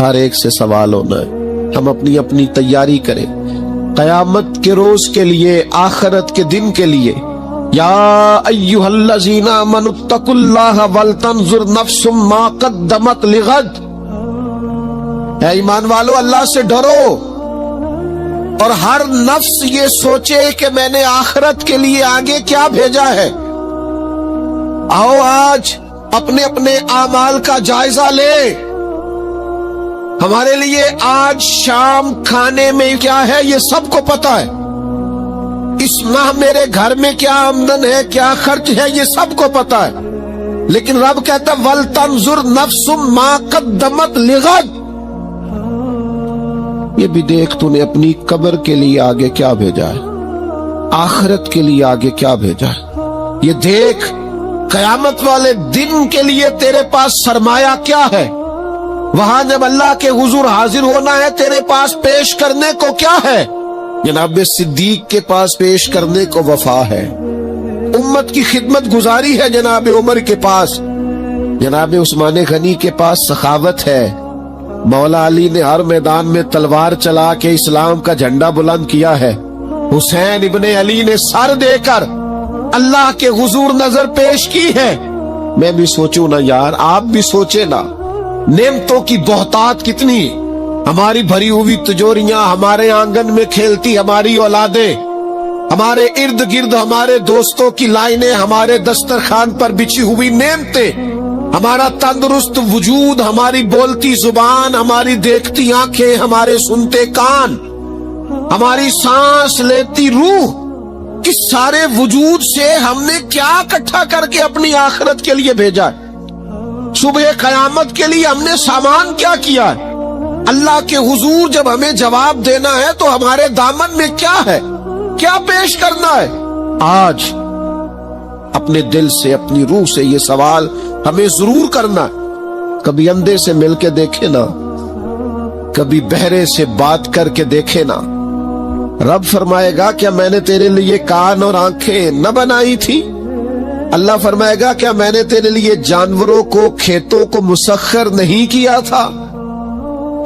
ہر ایک سے سوال ہونا ہے. ہم اپنی اپنی تیاری کریں قیامت کے روز کے لیے، آخرت کے دن کے لیے. یا ایھا الذین آمنوا اتقوا اللہ ولتنظر نفس ما قدمت لغد. اے ایمان والو، اللہ سے ڈرو اور ہر نفس یہ سوچے کہ میں نے آخرت کے لیے آگے کیا بھیجا ہے. آؤ آج اپنے اپنے اعمال کا جائزہ لے. ہمارے لیے آج شام کھانے میں کیا ہے یہ سب کو پتا ہے. اس ماہ میرے گھر میں کیا آمدن ہے، کیا خرچ ہے، یہ سب کو پتا ہے. لیکن رب کہتا ہے وَلْتَنْظُرْ نَفْسٌ مَا قَدَّمَتْ لِغَدٍ. یہ بھی دیکھ تو نے اپنی قبر کے لیے آگے کیا بھیجا ہے، آخرت کے لیے آگے کیا بھیجا ہے. یہ دیکھ قیامت والے دن کے لیے تیرے پاس سرمایہ کیا ہے. وہاں جب اللہ کے حضور حاضر ہونا ہے تیرے پاس پیش کرنے کو کیا ہے. جناب صدیق کے پاس پیش کرنے کو وفا ہے، امت کی خدمت گزاری ہے جناب عمر کے پاس، جناب عثمان غنی کے پاس سخاوت ہے. مولا علی نے ہر میدان میں تلوار چلا کے اسلام کا جھنڈا بلند کیا ہے. حسین ابن علی نے سر دے کر اللہ کے حضور نظر پیش کی ہے. میں بھی سوچوں نا یار، آپ بھی سوچے نا، نعمتوں کی بہتات کتنی. ہماری بھری ہوئی تجوریاں، ہمارے آنگن میں کھیلتی ہماری اولادیں، ہمارے ارد گرد ہمارے دوستوں کی لائنیں، ہمارے دسترخوان پر بچھی ہوئی نعمتیں، ہمارا تندرست وجود، ہماری بولتی زبان، ہماری دیکھتی آنکھیں، ہمارے سنتے کان، ہماری سانس لیتی روح. کس سارے وجود سے ہم نے کیا اکٹھا کر کے اپنی آخرت کے لیے بھیجا ہے. صبح قیامت کے لیے ہم نے سامان کیا کیا ہے. اللہ کے حضور جب ہمیں جواب دینا ہے تو ہمارے دامن میں کیا ہے، کیا پیش کرنا ہے. آج اپنے دل سے، اپنی روح سے یہ سوال ہمیں ضرور کرنا ہے. کبھی اندھے سے مل کے دیکھے نا، کبھی بہرے سے بات کر کے دیکھے نا. رب فرمائے گا کیا میں نے تیرے لیے کان اور آنکھیں نہ بنائی تھی. اللہ فرمائے گا کیا میں نے تیرے لیے جانوروں کو، کھیتوں کو مسخر نہیں کیا تھا.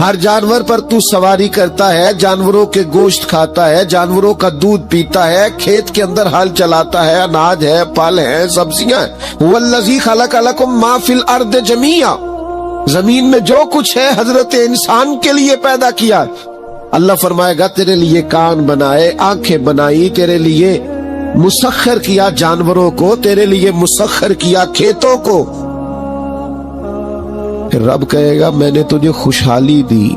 ہر جانور پر تو سواری کرتا ہے، جانوروں کے گوشت کھاتا ہے، جانوروں کا دودھ پیتا ہے، کھیت کے اندر ہل چلاتا ہے، اناج ہے، پھل ہے، سبزیاں ہیں. وَالَّذِي خَلَقَ لَكُم مَّا فِي الْأَرْضِ جَمِيعًا. زمین میں جو کچھ ہے حضرت انسان کے لیے پیدا کیا. اللہ فرمائے گا تیرے لیے کان بنائے، آنکھیں بنائی، تیرے لیے مسخر کیا جانوروں کو، تیرے لیے مسخر کیا کھیتوں کو. پھر رب کہے گا میں نے تجھے خوشحالی دی،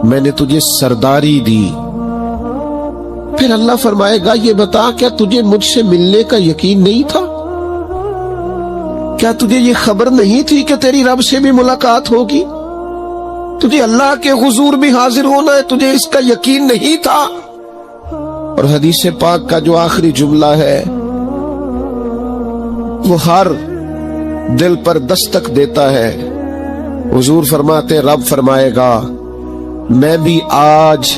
میں نے تجھے سرداری دی. پھر اللہ فرمائے گا یہ بتا کیا تجھے مجھ سے ملنے کا یقین نہیں تھا؟ کیا تجھے یہ خبر نہیں تھی کہ تیری رب سے بھی ملاقات ہوگی، تجھے اللہ کے حضور بھی حاضر ہونا ہے، تجھے اس کا یقین نہیں تھا؟ اور حدیث پاک کا جو آخری جملہ ہے وہ ہر دل پر دستک دیتا ہے. حضور فرماتے رب فرمائے گا میں بھی آج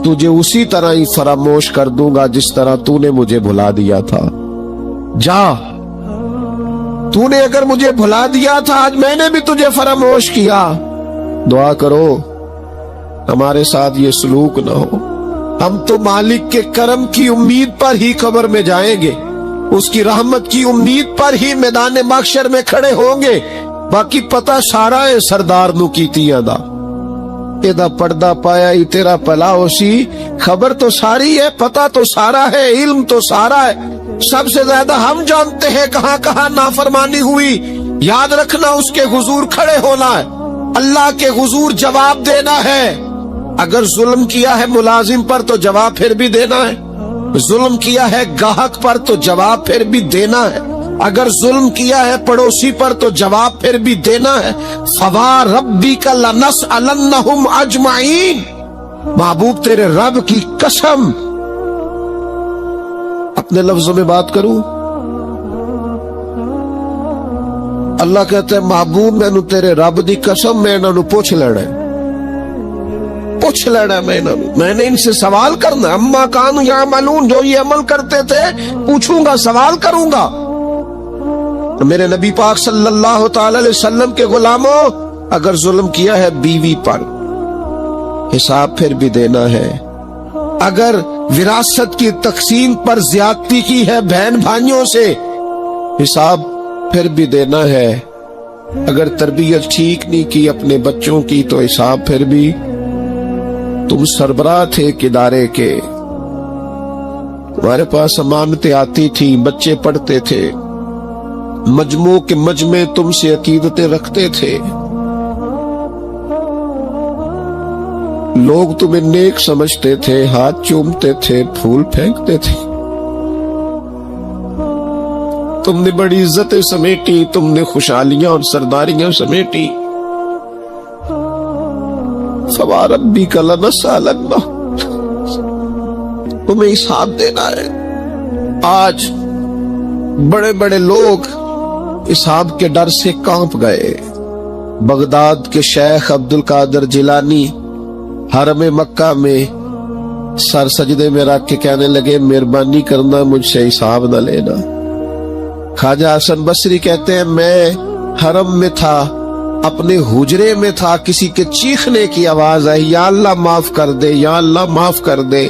تجھے اسی طرح ہی فراموش کر دوں گا جس طرح تو نے مجھے بھلا دیا تھا. جا، تو نے اگر مجھے بھلا دیا تھا آج میں نے بھی تجھے فراموش کیا. دعا کرو ہمارے ساتھ یہ سلوک نہ ہو. ہم تو مالک کے کرم کی امید پر ہی قبر میں جائیں گے، اس کی رحمت کی امید پر ہی میدان محشر میں کھڑے ہوں گے. باقی پتہ سارا ہے سردار نو کیتیاں دا، ایدہ پردہ پایا ہی تیرا پلا ہوسی. خبر تو ساری ہے، پتہ تو سارا ہے، علم تو سارا ہے. سب سے زیادہ ہم جانتے ہیں کہاں کہاں نافرمانی ہوئی. یاد رکھنا اس کے حضور کھڑے ہونا ہے، اللہ کے حضور جواب دینا ہے. اگر ظلم کیا ہے ملازم پر تو جواب پھر بھی دینا ہے، ظلم کیا ہے گاہک پر تو جواب پھر بھی دینا ہے، اگر ظلم کیا ہے پڑوسی پر تو جواب پھر بھی دینا ہے. فَوَرَبِّكَ لَنَسْأَلَنَّهُمْ أَجْمَعِينَ. محبوب تیرے رب کی قسم، اپنے لفظوں میں بات کروں، اللہ کہتے ہیں محبوب میں تیرے رب دی قسم میں انہوں پوچھ لینا ہے، پوچھ لینا میں نے ان سے سوال کرنا. اما کانوا یعملون، جو یہ عمل کرتے تھے پوچھوں گا، سوال کروں گا. میرے نبی پاک صلی اللہ تعالی علیہ وسلم کے غلاموں، अगर जुल्म किया है बीवी पर, हिसाब फिर भी देना है। अगर विरासत की तकसीम पर ज्यादती की है बहन भाइयों से, हिसाब फिर भी देना है। अगर तरबियत ठीक नहीं की अपने बच्चों की, तो हिसाब फिर भी। तुम सरबराह थे इदारे के, तुम्हारे पास अमानतें आती थी, बच्चे पढ़ते थे, मजमू के मजमे तुमसे अकीदतें रखते थे, लोग तुम्हें नेक समझते थे, हाथ चूमते थे, फूल फेंकते थे। तुमने बड़ी इज्जतें समेटी, तुमने खुशहालियां और सरदारियां समेटी। फवारब्बी का लनसअलन्ना, तुम्हें हिसाब देना है। आज बड़े बड़े लोग हिसाब के डर से कांप गए। बगदाद के शेख अब्दुल कादिर जिलानी हरम मक्का में सर सजदे में रख के कहने लगे, मेहरबानी करना, मुझसे हिसाब न लेना। ख्वाजा हसन बसरी कहते हैं, मैं हरम में था, अपने हुजरे में था, किसी के चीखने की आवाज आई, या अल्लाह माफ कर दे, या अल्लाह माफ कर दे,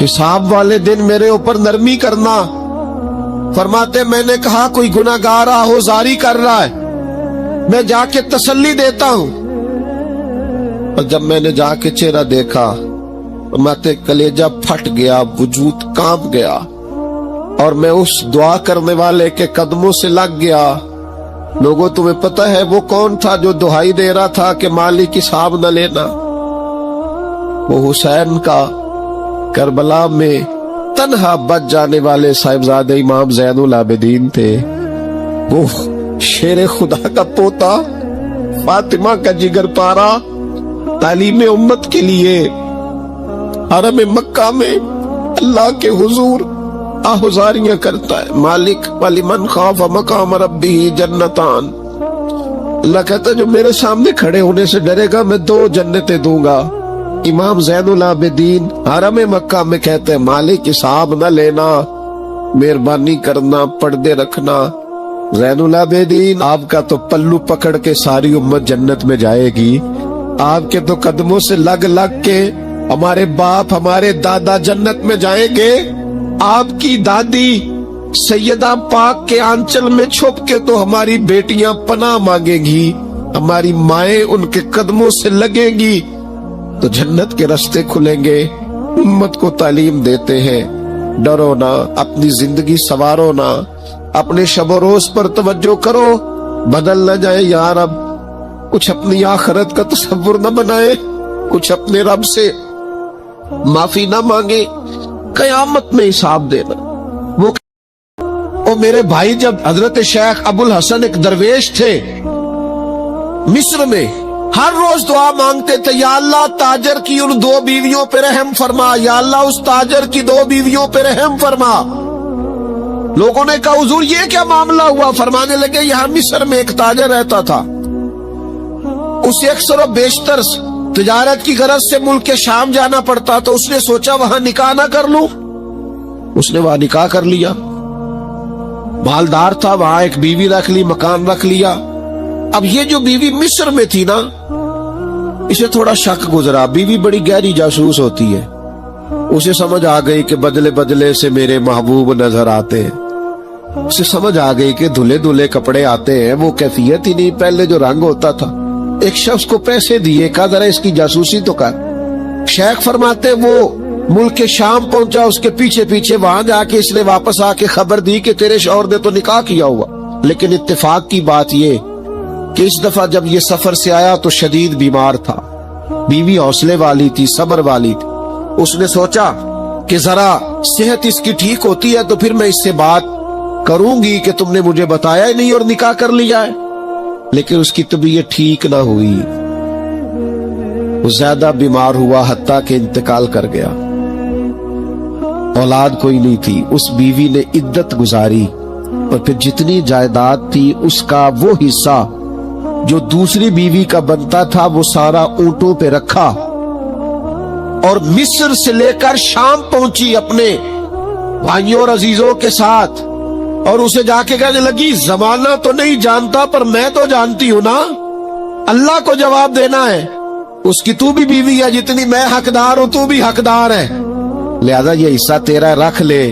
हिसाब वाले दिन मेरे ऊपर नरमी करना। फरमाते, मैंने कहा कोई गुनाहगार आहोजारी कर रहा है, मैं जाके तसल्ली देता हूं। और जब मैंने जाके चेहरा देखा, फरमाते कलेजा फट गया, वजूद कांप गया, और मैं उस दुआ करने वाले के कदमों से लग गया। लोगों, तुम्हें पता है वो कौन था जो दुहाई दे रहा था कि मालिक हिसाब न लेना? वो हुसैन का करबला में तन्हा बच जाने वाले साहिबजादे इमाम ज़ैनुल आबिदीन थे। वो शेर खुदा का पोता, फातिमा का जिगर पारा, तालीम उम्मत के लिए हरम मक्का में अल्लाह के हुजूर आहुजारियां करता है। मालिक वलिमन खाफ मकाम रब्बिही जन्नतान, अल्लाह कहता है जो मेरे सामने खड़े होने से डरेगा मैं 2 जन्नतें दूंगा। इमाम ज़ैनुल आबिदीन हरम मक्का में कहते हैं, मालिक हिसाब न लेना, मेहरबानी करना, पर्दे रखना। ज़ैनुल आबिदीन, आपका तो पल्लू पकड़ के सारी उम्मत जन्नत में जाएगी, आपके तो कदमों से लग लग के हमारे बाप हमारे दादा जन्नत में जाएंगे। आपकी दादी सैयदा पाक के आंचल में छुप के तो हमारी बेटियां पनाह मांगेंगी, हमारी माएं उनके कदमों से लगेंगी, तो जन्नत के रास्ते खुलेंगे। उम्मत को तालीम देते हैं, डरो ना, अपनी जिंदगी सवारो ना, अपने शब रोज पर तवज्जो करो, बदल न जाए यार। अब कुछ अपनी आखिरत का तसव्वुर न बनाए, कुछ अपने रब से माफी न मांगे, कयामत में हिसाब देना। वो मेरे भाई, जब हजरत शेख अबुल हसन एक दरवेश थे मिस्र में, हर रोज दुआ मांगते थे, या अल्लाह ताजर की उन 2 बीवियों पे रहम फरमा, या अल्लाह उस ताजर की 2 बीवियों पे रहम फरमा। लोगों ने कहा, हुजूर ये क्या मामला हुआ? फरमाने लगे, यहाँ मिस्र में एक ताजर रहता था, उसे अक्सर और बेशतर तिजारत की गरज से मुल्क के शाम जाना पड़ता, तो उसने सोचा वहां निकाह ना कर लूं। उसने वहां निकाह कर लिया, मालदार था, वहां एक बीवी रख ली, मकान रख लिया। अब ये जो बीवी मिस्र में थी ना, इसे थोड़ा शक गुजरा। बीवी बड़ी गहरी जासूस होती है, उसे समझ आ गई कि बदले बदले से मेरे महबूब नजर आते हैं। उसे समझ आ गई कि धुले धुले कपड़े आते हैं, वो कैफियत ही नहीं, पहले जो रंग होता था। एक शख्स को पैसे दिए, कहा जरा इसकी जासूसी तो कर। शेख फरमाते, वो मुल्क के शाम पहुंचा, उसके पीछे पीछे वहां जाके इसने वापस आके खबर दी कि तेरे शौहर ने तो निकाह किया हुआ। लेकिन इत्तेफाक की बात ये कि इस दफा जब ये सफर से आया तो शदीद बीमार था, बीवी हौसले वाली थी, सब्र वाली थी। उसने सोचा कि जरा सेहत इसकी ठीक होती है तो फिर मैं इससे बात करूंगी कि तुमने मुझे बताया ही नहीं और निकाह कर लिया है। लेकिन उसकी तबीयत ठीक ना हुई, वो ज्यादा बीमार हुआ, हत्ता के इंतकाल कर गया। औलाद कोई नहीं थी। उस बीवी ने इद्दत गुजारी और फिर जितनी जायदाद थी उसका वो हिस्सा जो दूसरी बीवी का बनता था वो सारा ऊंटों पे रखा और मिस्र से लेकर शाम पहुंची अपने भाइयों और अजीजों के साथ। और उसे जाके कहने लगी, जमाना तो नहीं जानता पर मैं तो जानती हूं ना, अल्लाह को जवाब देना है। उसकी तू भी बीवी है, जितनी मैं हकदार हूं तू भी हकदार है, लिहाजा ये हिस्सा तेरा रख ले।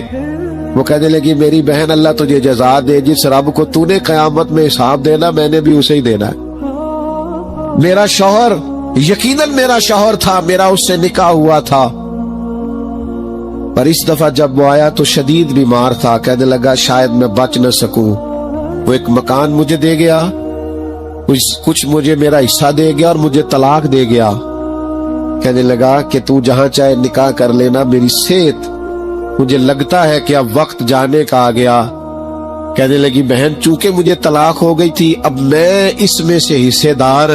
वो कहने लगी मेरी बहन अल्लाह तुझे जजा दे, जिस रब को तूने कयामत में हिसाब देना मैंने भी उसे ही देना है। मेरा शौहर यकीनन मेरा शौहर था, मेरा उससे निकाह हुआ था, पर इस दफा जब वो आया तो शदीद बीमार था। कहने लगा शायद मैं बच न सकूं। वो एक मकान मुझे दे गया, कुछ मुझे मेरा हिस्सा दे गया और मुझे तलाक दे गया। कहने लगा कि तू जहां चाहे निकाह कर लेना, मेरी सेहत मुझे लगता है कि अब वक्त जाने का आ गया। कहने लगी बहन चूंकि मुझे तलाक हो गई थी, अब मैं इसमें से हिस्सेदार।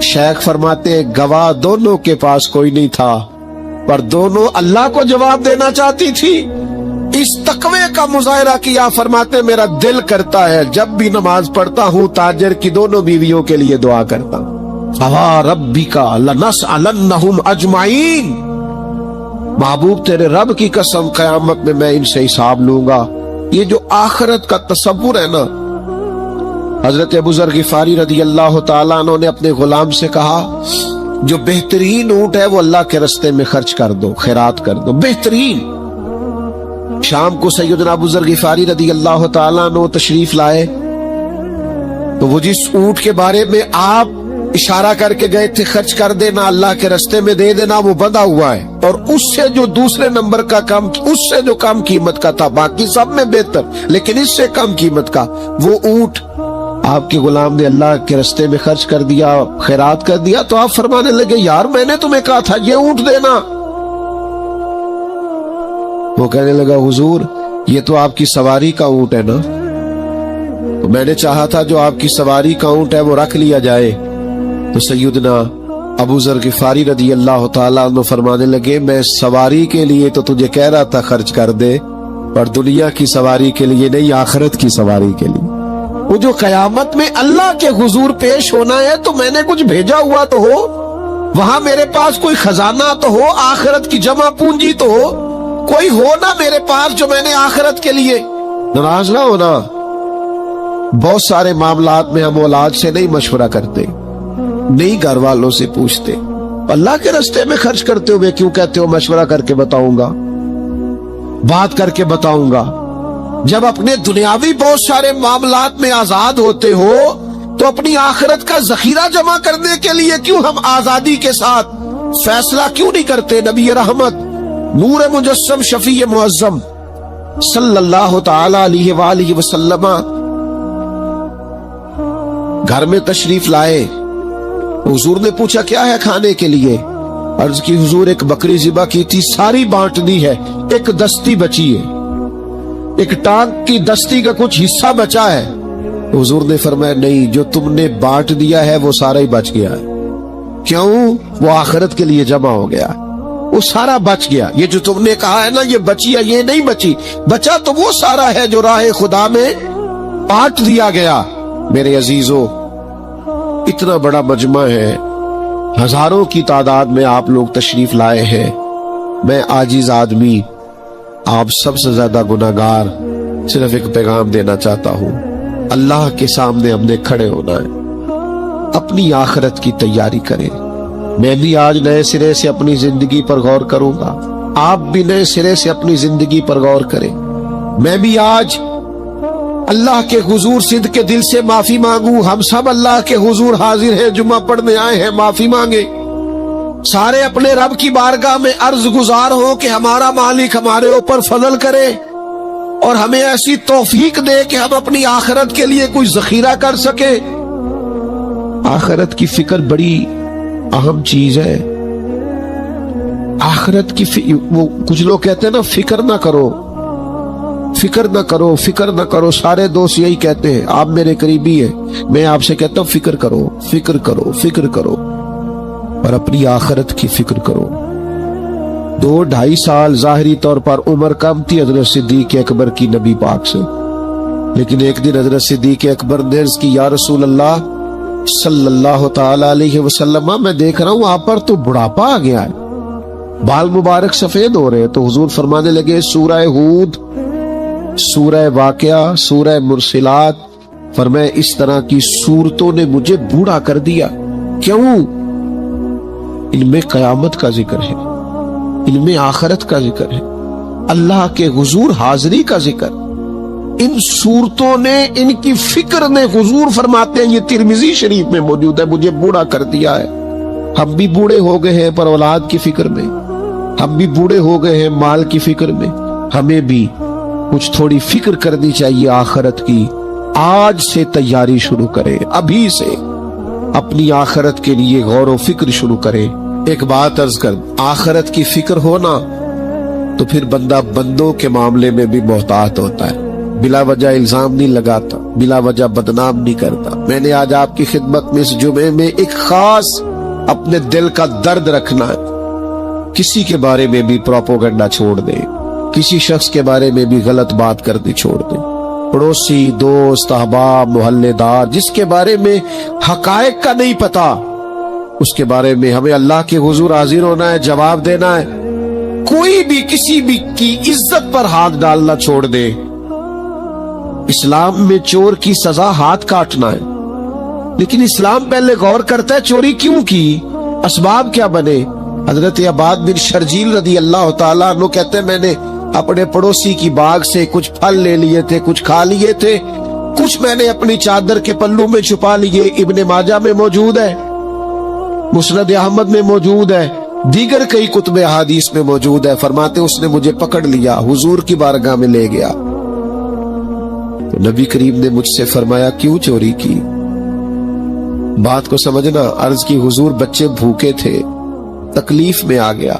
शेख फरमाते गवाह दोनों के पास कोई नहीं था, पर दोनों अल्लाह को जवाब देना चाहती थी। इस तकवे का मुजाहरा किया। फरमाते मेरा दिल करता है जब भी नमाज पढ़ता हूँ ताजर की दोनों बीवियों के लिए दुआ करता हूँ। फवा रब्बिका लनसअलन्नहुम अजमाइन, महबूब तेरे रब की कसम कयामत में मैं इनसे हिसाब लूंगा। ये जो आखिरत का तसव्वुर है ना, हजरत अबू ज़र गिफारी रदी अल्लाह तआला अन्हु ने अपने गुलाम से कहा जो बेहतरीन ऊंट है वो अल्लाह के रस्ते में खर्च कर दो, खैरात कर दो, बेहतरीन। शाम को सैयदना अबू ज़र गिफारी रदी अल्लाह तआला अन्हु तशरीफ लाए तो वो जिस ऊंट के बारे में आप इशारा करके गए थे खर्च कर देना, अल्लाह के रस्ते में दे देना, वो बंधा हुआ है और उससे जो दूसरे नंबर का कम, उससे जो कम कीमत का था, बाकी सब में बेहतर लेकिन इससे कम कीमत का वो ऊंट आपके गुलाम ने अल्लाह के रस्ते में खर्च कर दिया, खैरात कर दिया। तो आप फरमाने लगे यार मैंने तुम्हें कहा था ये ऊंट देना। वो कहने लगा हुजूर ये तो आपकी सवारी का ऊंट है ना, तो मैंने चाहा था जो आपकी सवारी का ऊंट है वो रख लिया जाए। तो सैयदना अबू ज़र गिफारी रदी अल्लाह तआला अन्हु फरमाने लगे मैं सवारी के लिए तो तुझे कह रहा था खर्च कर दे, पर दुनिया की सवारी के लिए नहीं, आखिरत की सवारी के लिए। वो जो कयामत में अल्लाह के हुजूर पेश होना है तो मैंने कुछ भेजा हुआ तो हो, वहां मेरे पास कोई खजाना तो हो, आखिरत की जमा पूंजी तो हो, कोई हो ना मेरे पास जो मैंने आखिरत के लिए। नाराज ना होना, बहुत सारे मामलात में हम औलाद से नहीं मशवरा करते, नहीं घर वालों से पूछते, अल्लाह के रास्ते में खर्च करते हुए क्यों कहते हो मशवरा करके बताऊंगा, बात करके बताऊंगा। जब अपने दुनियावी बहुत सारे मामलात में आजाद होते हो तो अपनी आखिरत का जखीरा जमा करने के लिए क्यों हम आजादी के साथ फैसला क्यों नहीं करते। नबी रहमत नूर मुजस्सम शफी मुअज्जम सल्लल्लाहु तआला अलैहि वसल्लम घर में तशरीफ लाए। हुजूर ने पूछा क्या है खाने के लिए, अर्ज की हुजूर एक बकरी ज़िबा की थी, सारी बांट दी है, एक दस्ती बची है, एक टांग की दस्ती का कुछ हिस्सा बचा है। हुजूर ने फरमाया नहीं, जो तुमने बांट दिया है वो सारा ही बच गया है। क्यों? वो आखिरत के लिए जमा हो गया, वो सारा बच गया। ये जो तुमने कहा है ना ये बची है, ये नहीं बची, बचा तो वो सारा है जो राह खुदा में बांट दिया गया। मेरे अजीजों इतना बड़ा मजमा है, हजारों की तादाद में आप लोग तशरीफ लाए हैं। मैं आजिज आदमी, आप सबसे ज्यादा गुनाहगार, सिर्फ एक पैगाम देना चाहता हूँ, अल्लाह के सामने हमने खड़े होना है, अपनी आखिरत की तैयारी करें। मैं भी आज नए सिरे से अपनी जिंदगी पर गौर करूंगा, आप भी नए सिरे से अपनी जिंदगी पर गौर करें। मैं भी आज अल्लाह के हुजूर सिद्ध के दिल से माफी मांगू। हम सब अल्लाह के हुजूर हाजिर हैं, जुम्मा पढ़ने आए हैं, माफी मांगे। सारे अपने रब की बारगाह में अर्ज गुजार हो कि हमारा मालिक हमारे ऊपर फजल करे और हमें ऐसी तौफीक दे कि हम अपनी आखिरत के लिए कोई जखीरा कर सके। आखिरत की फिक्र बड़ी अहम चीज है। आखिरत की वो कुछ लोग कहते हैं ना फिक्र ना करो, फिक्र न करो, फिक्र न करो। सारे दोस्त यही कहते हैं, आप मेरे करीबी हैं, मैं आपसे कहता हूं फिक्र करो, फिक्र करो, फिक्र करो, और अपनी आखिरत की फिक्र करो। 2-2.5 साल जाहिरी तौर पर उम्र कम थी हजरत सिद्दीक अकबर की नबी पाक से, लेकिन एक दिन हजरत सिद्दीक अकबर ने अर्ज की या रसूल अल्लाह सल्लल्लाहु तआला अलैहि वसल्लम, मैं देख रहा हूं आप पर तो बुढ़ापा आ गया है, बाल मुबारक सफेद हो रहे। तो हुजूर फरमाने लगे सूरह हूद, सूरह वाक़िया, सूरह मुरसिलात فرمایا اس طرح کی صورتوں نے مجھے بوڑھا کر دیا. کیوں؟ ان میں قیامت کا ذکر ہے، ان میں آخرت کا ذکر ہے، اللہ کے حضور حاضری کا ذکر. ان صورتوں نے، ان کی فکر نے، حضور فرماتے ہیں، یہ ترمذی شریف میں موجود ہے، مجھے بوڑھا کر دیا ہے. ہم بھی بوڑھے ہو گئے ہیں پر اولاد کی فکر میں، ہم بھی بوڑھے ہو گئے ہیں مال کی فکر میں. ہمیں بھی کچھ تھوڑی فکر کرنی چاہیے آخرت کی. آج سے تیاری شروع کرے، ابھی سے اپنی آخرت کے لیے غور و فکر شروع کرے. ایک بات عرض کر، آخرت کی فکر ہونا تو پھر بندہ بندوں کے معاملے میں بھی محتاط ہوتا ہے، بلا وجہ الزام نہیں لگاتا، بلا وجہ بدنام نہیں کرتا. میں نے آج آپ کی خدمت میں اس جمعے میں ایک خاص اپنے دل کا درد رکھنا ہے. کسی کے بارے میں بھی پروپیگنڈا چھوڑ دے، کسی شخص کے بارے میں بھی غلط بات کرنی چھوڑ دے. پڑوسی، دوست، احباب، محلے دار جس کے بارے میں حقائق کا نہیں پتا، اس کے بارے میں ہمیں اللہ کے حضور حاضر ہونا ہے، جواب دینا ہے. کوئی بھی کسی بھی کی عزت پر ہاتھ ڈالنا چھوڑ دے. اسلام میں چور کی سزا ہاتھ کاٹنا ہے، لیکن اسلام پہلے غور کرتا ہے چوری کیوں کی، اسباب کیا بنے. حضرت عباد بن شرجیل رضی اللہ تعالیٰ عنہ کہتے ہیں میں نے اپنے پڑوسی کی باغ سے کچھ پھل لے لیے تھے، کچھ کھا لیے تھے، کچھ میں نے اپنی چادر کے پلو میں چھپا لیے. ابن ماجہ میں موجود ہے، مسند احمد میں موجود ہے، دیگر کئی کتب احادیث میں موجود ہے. فرماتے اس نے مجھے پکڑ لیا، حضور کی بارگاہ میں لے گیا. تو نبی کریم نے مجھ سے فرمایا کیوں چوری کی؟ بات کو سمجھنا. عرض کی حضور بچے بھوکے تھے، تکلیف میں آ گیا.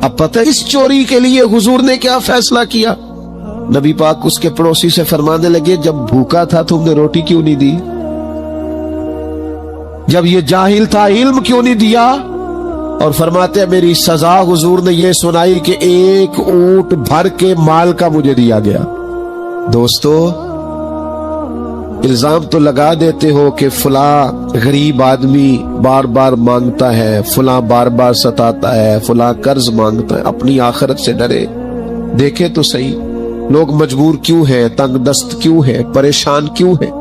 اب پتہ اس چوری کے لیے حضور نے کیا فیصلہ کیا؟ نبی پاک اس کے پڑوسی سے فرمانے لگے جب بھوکا تھا تم نے روٹی کیوں نہیں دی؟ جب یہ جاہل تھا علم کیوں نہیں دیا؟ اور فرماتے ہیں میری سزا حضور نے یہ سنائی کہ ایک اونٹ بھر کے مال کا مجھے دیا گیا. دوستو، الزام تو لگا دیتے ہو کہ فلاں غریب آدمی بار بار مانگتا ہے، فلاں بار بار ستاتا ہے، فلاں قرض مانگتا ہے. اپنی آخرت سے ڈرے. دیکھے تو صحیح لوگ مجبور کیوں ہیں، تنگ دست کیوں ہیں، پریشان کیوں ہیں.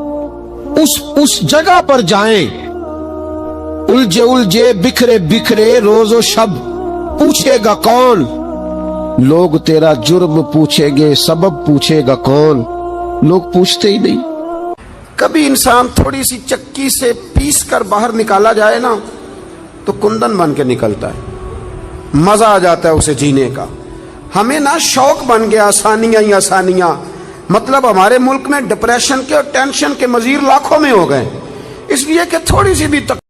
اس جگہ پر جائیں، الجھے الجھے بکھرے بکھرے روز و شب. پوچھے گا کون؟ لوگ تیرا جرم پوچھیں گے، سبب پوچھے گا کون؟ لوگ پوچھتے ہی نہیں. کبھی انسان تھوڑی سی چکی سے پیس کر باہر نکالا جائے نا تو کندن بن کے نکلتا ہے، مزہ آ جاتا ہے اسے جینے کا. ہمیں نا شوق بن گیا آسانیاں ہی آسانیاں. مطلب ہمارے ملک میں ڈپریشن کے اور ٹینشن کے مزید لاکھوں میں ہو گئے، اس لیے کہ تھوڑی سی بھی